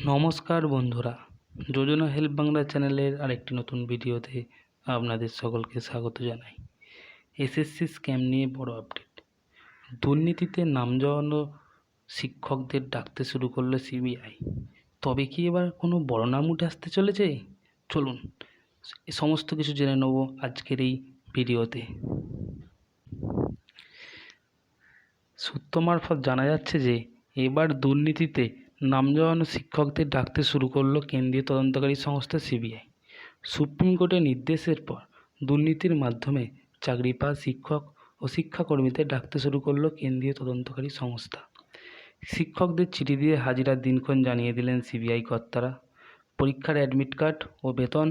নমস্কার বন্ধুরা, যোজনা হেল্প বাংলা চ্যানেলের আরেকটি নতুন ভিডিওতে আপনাদের সকলকে স্বাগত জানাই। এসএসসি স্ক্যাম নিয়ে বড় আপডেট। দুর্নীতিতে নাম জড়ানো শিক্ষকদের ডাকতে শুরু করলো সিবিআই। তবে কি এবার কোনো বড় নাম উঠে আসতে চলেছে? চলুন সমস্ত কিছু জেনে নেব আজকের এই ভিডিওতে। সূত্র মারফত জানা যাচ্ছে যে এবার দুর্নীতিতে নাম জড়ানো শিক্ষকদের ডাকতে শুরু করলো কেন্দ্রীয় তদন্তকারী সংস্থা সিবিআই। সুপ্রিম কোর্টের নির্দেশের পর দুর্নীতির মাধ্যমে চাকরি পাওয়া শিক্ষক ও শিক্ষাকর্মীদের ডাকতে শুরু করলো কেন্দ্রীয় তদন্তকারী সংস্থা। শিক্ষকদের চিঠি দিয়ে হাজিরার দিনক্ষণ জানিয়ে দিলেন সিবিআই কর্তারা। পরীক্ষার অ্যাডমিট কার্ড ও বেতন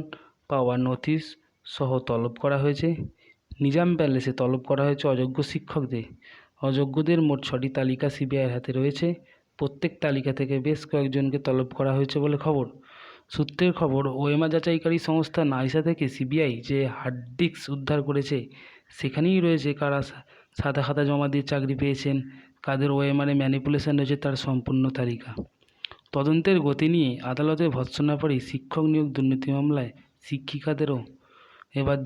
পাওয়ার নোটিশ সহ তলব করা হয়েছে। নিজাম প্যালেসে তলব করা হয়েছে অযোগ্য শিক্ষকদের। অযোগ্যদের মোট 6টি তালিকা সিবিআইয়ের হাতে রয়েছে। প্রত্যেক তালিকা থেকে বেশ কয়েকজনকে তলব করা হয়েছে বলে খবর। সূত্রের খবর, ওএমআর যাচাইকারী সংস্থা নাইসা থেকে সিবিআই যে হার্ড ডিস্ক উদ্ধার করেছে সেখানেই রয়েছে কারা সাদা খাতা জমা দিয়ে চাকরি পেয়েছেন, কাদের ওএমআরে ম্যানিপুলেশন রয়েছে তার সম্পূর্ণ তালিকা। তদন্তের গতি নিয়ে আদালতে ভর্ৎসনা পড়ে শিক্ষক নিয়োগ দুর্নীতি মামলায় শিক্ষিকাদেরও এবার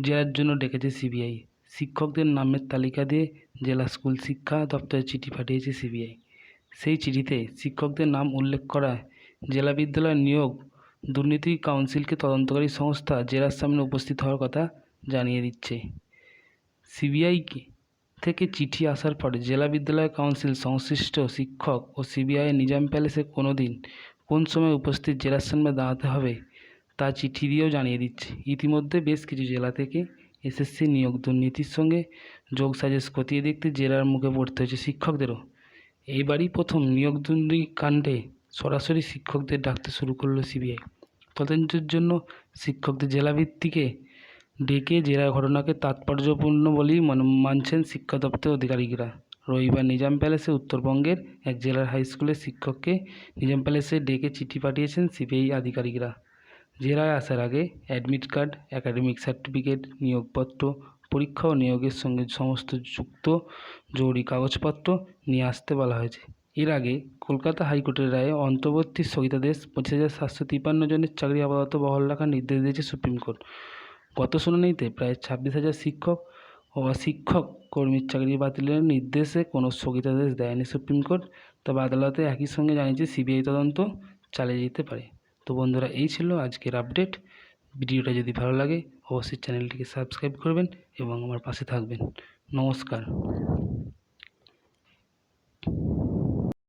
জেরার জন্য ডেকেছে সিবিআই। শিক্ষকদের নামের তালিকা দিয়ে জেলা স্কুল শিক্ষা দপ্তরে চিঠি পাঠিয়েছে সিবিআই। সেই চিঠিতে শিক্ষকদের নাম উল্লেখ করায় জেলা বিদ্যালয় নিয়োগ দুর্নীতি কাউন্সিলকে তদন্তকারী সংস্থা জেরার সামনে উপস্থিত হওয়ার কথা জানিয়ে দিচ্ছে। সিবিআই থেকে চিঠি আসার পরে জেলা বিদ্যালয় কাউন্সিল সংশ্লিষ্ট শিক্ষক ও সিবিআই নিজাম প্যালেসে কোন সময় উপস্থিত জেলার সামনে দাঁড়াতে হবে তা চিঠি দিয়েও জানিয়ে দিচ্ছে। ইতিমধ্যে বেশ কিছু জেলা থেকে এসএসসি নিয়োগ দুর্নীতির সঙ্গে যোগ সাজেশ খতিয়ে দেখতে জেলার মুখে পড়তে হয়েছে শিক্ষকদেরও। এইবারই প্রথম নিয়োগ দুর্নীতি কাণ্ডে সরাসরি শিক্ষকদের ডাকতে শুরু করলো সিবিআই। তদন্তের জন্য শিক্ষকদের জেলাভিত্তিকে ডেকে জেরা ঘটনাকে তাৎপর্যপূর্ণ বলেই মানছেন শিক্ষা দপ্তরের আধিকারিকরা। রবিবার নিজাম প্যালেসে উত্তরবঙ্গের এক জেলার হাই স্কুলের শিক্ষককে নিজাম প্যালেসে ডেকে চিঠি পাঠিয়েছেন সিবিআই আধিকারিকরা। জেলায় আসার আগে অ্যাডমিট কার্ড, একাডেমিক সার্টিফিকেট, নিয়োগপত্র, পরীক্ষা ও নিয়োগের সঙ্গে সমস্ত যুক্ত জরুরি কাগজপত্র নিয়ে আসতে বলা হয়েছে। এর আগে কলকাতা হাইকোর্টের রায়ে অন্তর্বর্তী স্থগিতাদেশ 25,753 জনের চাকরি আপাতত বহাল রাখার নির্দেশ দিয়েছে সুপ্রিম কোর্ট। গত শুনানিতে প্রায় 26,000 শিক্ষক ও অশিক্ষক কর্মীর চাকরি বাতিলের নির্দেশে কোনো স্থগিতাদেশ দেয়নি সুপ্রিম কোর্ট। তবে আদালতে একই সঙ্গে জানিয়েছে সিবিআই তদন্ত চালিয়ে যেতে পারে। তো বন্ধুরা, এই ছিল আজকের আপডেট। ভিডিওটা যদি ভালো লাগে অবশ্যই চ্যানেলটিকে সাবস্ক্রাইব করবেন এবং আমার পাশে থাকবেন। নমস্কার।